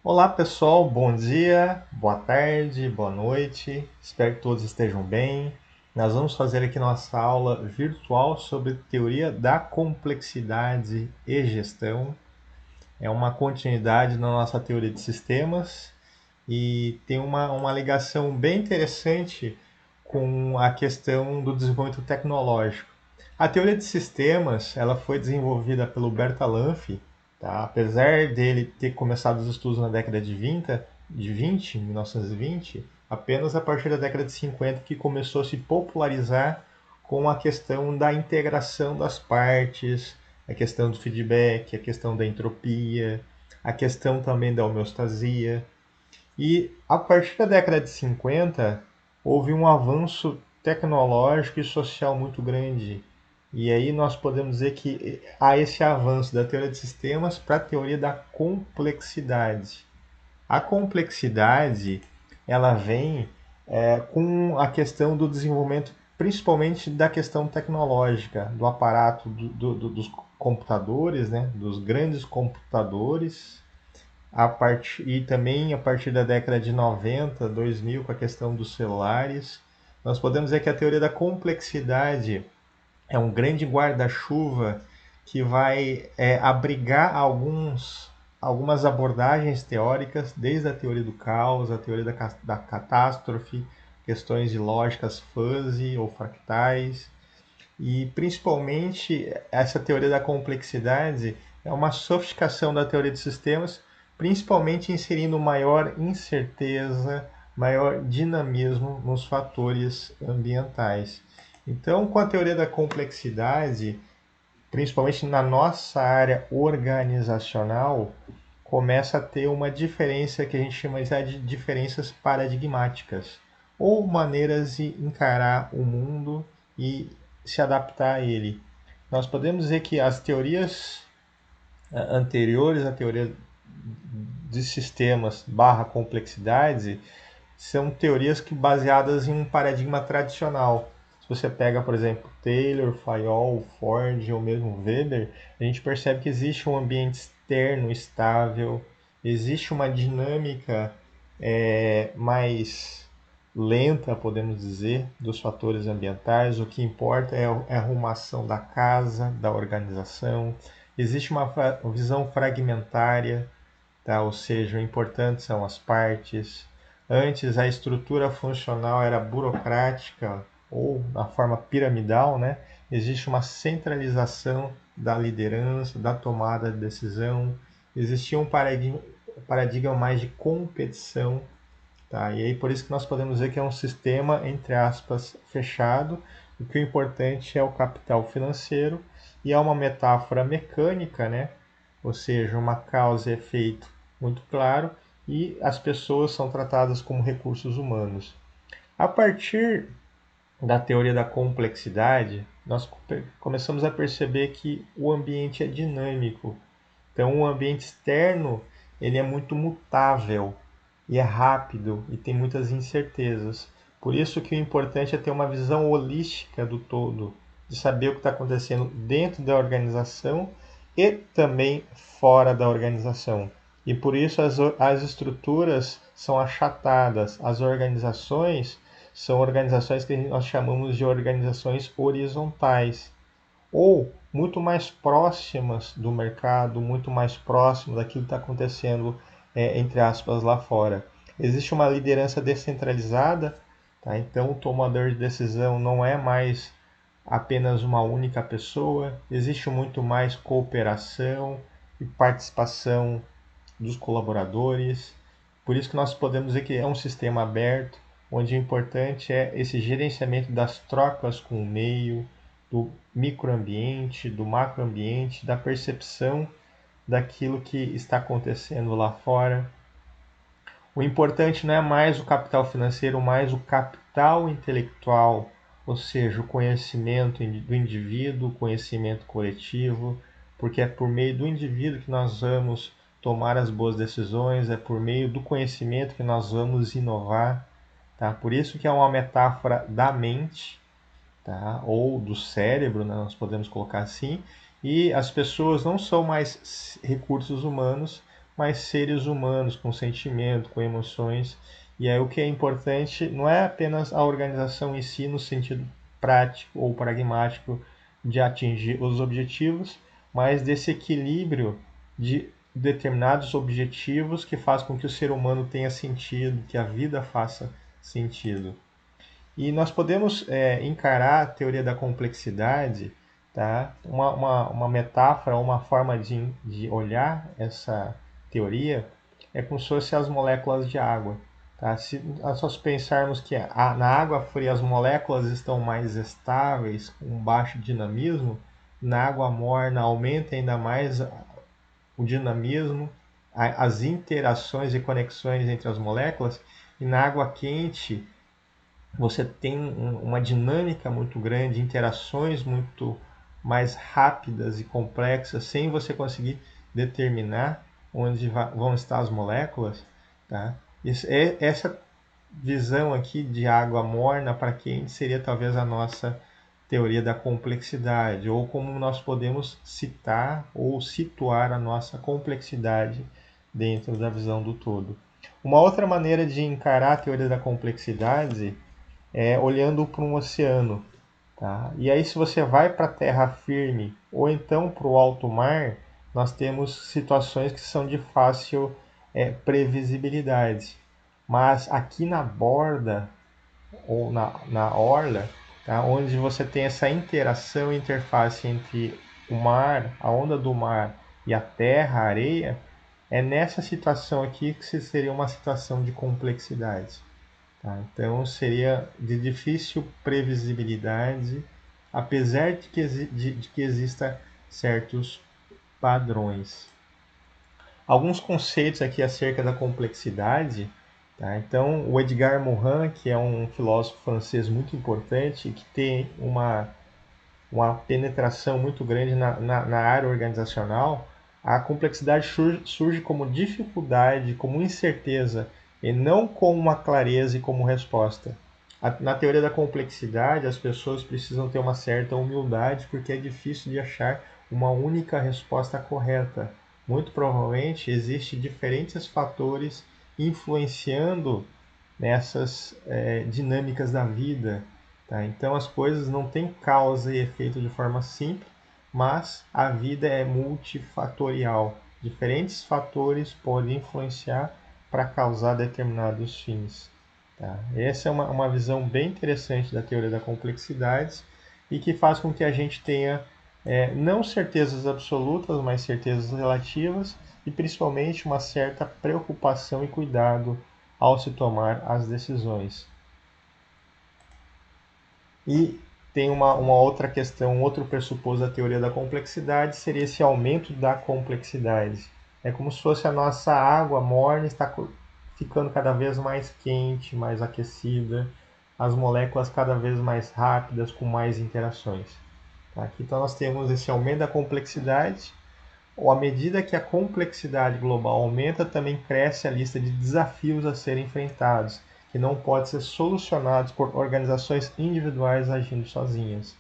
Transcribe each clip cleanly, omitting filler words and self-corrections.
Olá pessoal, bom dia, boa tarde, boa noite. Espero que todos estejam bem. Nós vamos fazer aqui nossa aula virtual sobre teoria da complexidade e gestão. É uma continuidade na nossa teoria de sistemas e tem uma ligação bem interessante com a questão do desenvolvimento tecnológico. A teoria de sistemas ela foi desenvolvida pelo Bertalanffy, tá? Apesar dele ter começado os estudos na década de 1920, apenas a partir da década de 50 que começou a se popularizar com a questão da integração das partes, a questão do feedback, a questão da entropia, a questão também da homeostasia. E a partir da década de 50, houve um avanço tecnológico e social muito grande. E aí nós podemos dizer que há esse avanço da teoria de sistemas para a teoria da complexidade. A complexidade ela vem com a questão do desenvolvimento, principalmente da questão tecnológica, do aparato dos computadores, né, dos grandes computadores, e também a partir da década de 90, 2000, com a questão dos celulares. Nós podemos dizer que a teoria da complexidade é um grande guarda-chuva que vai abrigar algumas abordagens teóricas, desde a teoria do caos, a teoria da catástrofe, questões de lógicas fuzzy ou fractais, e principalmente essa teoria da complexidade é uma sofisticação da teoria de sistemas, principalmente inserindo maior incerteza, maior dinamismo nos fatores ambientais. Então, com a teoria da complexidade, principalmente na nossa área organizacional, começa a ter uma diferença que a gente chama de diferenças paradigmáticas, ou maneiras de encarar o mundo e se adaptar a ele. Nós podemos dizer que as teorias anteriores à teoria de sistemas barra complexidade são teorias que baseadas em um paradigma tradicional. Se você pega, por exemplo, Taylor, Fayol, Ford ou mesmo Weber, a gente percebe que existe um ambiente externo estável, existe uma dinâmica mais lenta, podemos dizer, dos fatores ambientais. O que importa é a arrumação da casa, da organização. Existe uma visão fragmentária, tá? Ou seja, o importante são as partes. Antes a estrutura funcional era burocrática ou na forma piramidal, né? Existe uma centralização da liderança, da tomada de decisão. Existia um paradigma mais de competição, tá? E aí por isso que nós podemos dizer que é um sistema, entre aspas, fechado, e que o importante é o capital financeiro, e é uma metáfora mecânica, né? Ou seja, uma causa e efeito muito claro, e as pessoas são tratadas como recursos humanos. A partir da teoria da complexidade, nós começamos a perceber que o ambiente é dinâmico. Então, o ambiente externo ele é muito mutável e é rápido e tem muitas incertezas. Por isso que o importante é ter uma visão holística do todo, de saber o que está acontecendo dentro da organização e também fora da organização. E por isso as estruturas são achatadas, as organizações são organizações que nós chamamos de organizações horizontais, ou muito mais próximas do mercado, muito mais próximas daquilo que está acontecendo, entre aspas, lá fora. Existe uma liderança descentralizada, tá? Então o tomador de decisão não é mais apenas uma única pessoa, existe muito mais cooperação e participação dos colaboradores. Por isso que nós podemos dizer que é um sistema aberto, onde o importante é esse gerenciamento das trocas com o meio, do microambiente, do macroambiente, da percepção daquilo que está acontecendo lá fora. O importante não é mais o capital financeiro, mais o capital intelectual, ou seja, o conhecimento do indivíduo, o conhecimento coletivo, porque é por meio do indivíduo que nós vamos tomar as boas decisões, é por meio do conhecimento que nós vamos inovar, tá? Por isso que é uma metáfora da mente, tá? Ou do cérebro, né? Nós podemos colocar assim, e as pessoas não são mais recursos humanos, mas seres humanos com sentimento, com emoções. E aí o que é importante não é apenas a organização em si no sentido prático ou pragmático de atingir os objetivos, mas desse equilíbrio de determinados objetivos que faz com que o ser humano tenha sentido, que a vida faça sentido. E nós podemos encarar a teoria da complexidade, tá? Uma metáfora, uma forma de olhar essa teoria é como se fossem as moléculas de água. Tá? Se nós pensarmos que na água fria as moléculas estão mais estáveis, com baixo dinamismo, na água morna aumenta ainda mais o dinamismo, as interações e conexões entre as moléculas, e na água quente você tem uma dinâmica muito grande, interações muito mais rápidas e complexas, sem você conseguir determinar onde vão estar as moléculas. Tá? Essa visão aqui de água morna para quente seria talvez a nossa teoria da complexidade, ou como nós podemos citar ou situar a nossa complexidade dentro da visão do todo. Uma outra maneira de encarar a teoria da complexidade olhando para um oceano. Tá? E aí, se você vai para a terra firme ou então para o alto mar, nós temos situações que são de fácil previsibilidade. Mas aqui na borda ou na orla, tá? Onde você tem essa interação e interface entre o mar, a onda do mar e a terra, a areia, é nessa situação aqui que seria uma situação de complexidade. Tá? Então seria de difícil previsibilidade, apesar de que exista certos padrões. Alguns conceitos aqui acerca da complexidade. Tá? Então, o Edgar Morin, que é um filósofo francês muito importante, que tem uma penetração muito grande na área organizacional, a complexidade surge como dificuldade, como incerteza, e não como uma clareza e como resposta. Na teoria da complexidade, as pessoas precisam ter uma certa humildade, porque é difícil de achar uma única resposta correta. Muito provavelmente existem diferentes fatores influenciando nessas dinâmicas da vida. Tá? Então as coisas não têm causa e efeito de forma simples, mas a vida é multifatorial. Diferentes fatores podem influenciar para causar determinados fins. Tá? Essa é uma visão bem interessante da teoria da complexidade e que faz com que a gente tenha não certezas absolutas, mas certezas relativas e principalmente uma certa preocupação e cuidado ao se tomar as decisões. E tem uma outra questão, um outro pressuposto da teoria da complexidade seria esse aumento da complexidade. É como se fosse a nossa água morna está ficando cada vez mais quente, mais aquecida, as moléculas cada vez mais rápidas, com mais interações. Tá? Aqui, então nós temos esse aumento da complexidade, ou à medida que a complexidade global aumenta, também cresce a lista de desafios a serem enfrentados, que não podem ser solucionados por organizações individuais agindo sozinhas.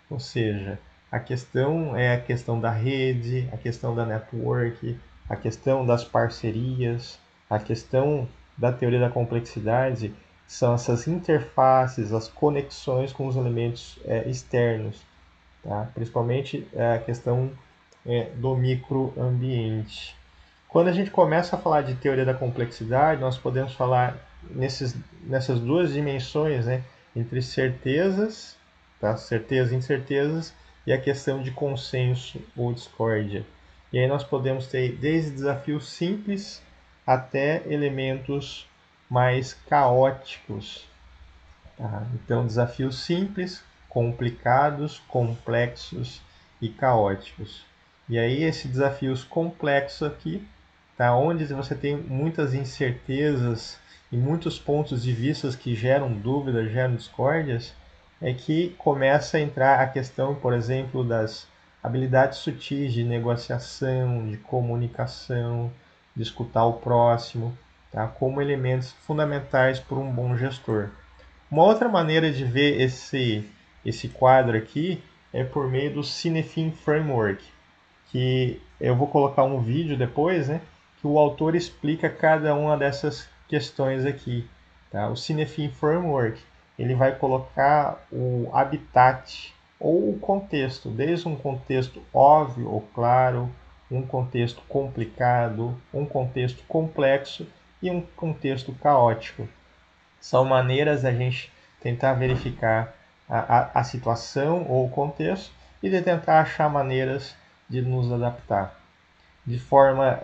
Ou seja, a questão é a questão da rede, a questão da network, a questão das parcerias, a questão da teoria da complexidade são essas interfaces, as conexões com os elementos externos, tá? Principalmente a questão do microambiente. Quando a gente começa a falar de teoria da complexidade, nós podemos falar nessas duas dimensões, né, entre certezas, tá? Certezas e incertezas, e a questão de consenso ou discórdia. E aí nós podemos ter desde desafios simples até elementos mais caóticos. Tá? Então, desafios simples, complicados, complexos e caóticos. E aí, esses desafios complexos aqui, tá? Onde você tem muitas incertezas e muitos pontos de vista que geram dúvidas, geram discórdias, é que começa a entrar a questão, por exemplo, das habilidades sutis de negociação, de comunicação, de escutar o próximo, tá? Como elementos fundamentais para um bom gestor. Uma outra maneira de ver esse quadro aqui é por meio do Cinefin Framework, que eu vou colocar um vídeo depois, né, que o autor explica cada uma dessas questões aqui. Tá? O Cynefin Framework ele vai colocar o habitat ou o contexto, desde um contexto óbvio ou claro, um contexto complicado, um contexto complexo e um contexto caótico. São maneiras da gente tentar verificar a situação ou o contexto e de tentar achar maneiras de nos adaptar. De forma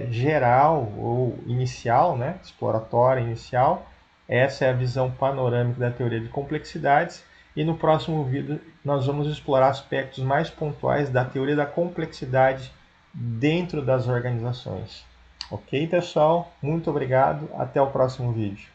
geral ou inicial, né, exploratória inicial, essa é a visão panorâmica da teoria de complexidades e no próximo vídeo nós vamos explorar aspectos mais pontuais da teoria da complexidade dentro das organizações. Ok, pessoal? Muito obrigado. Até o próximo vídeo.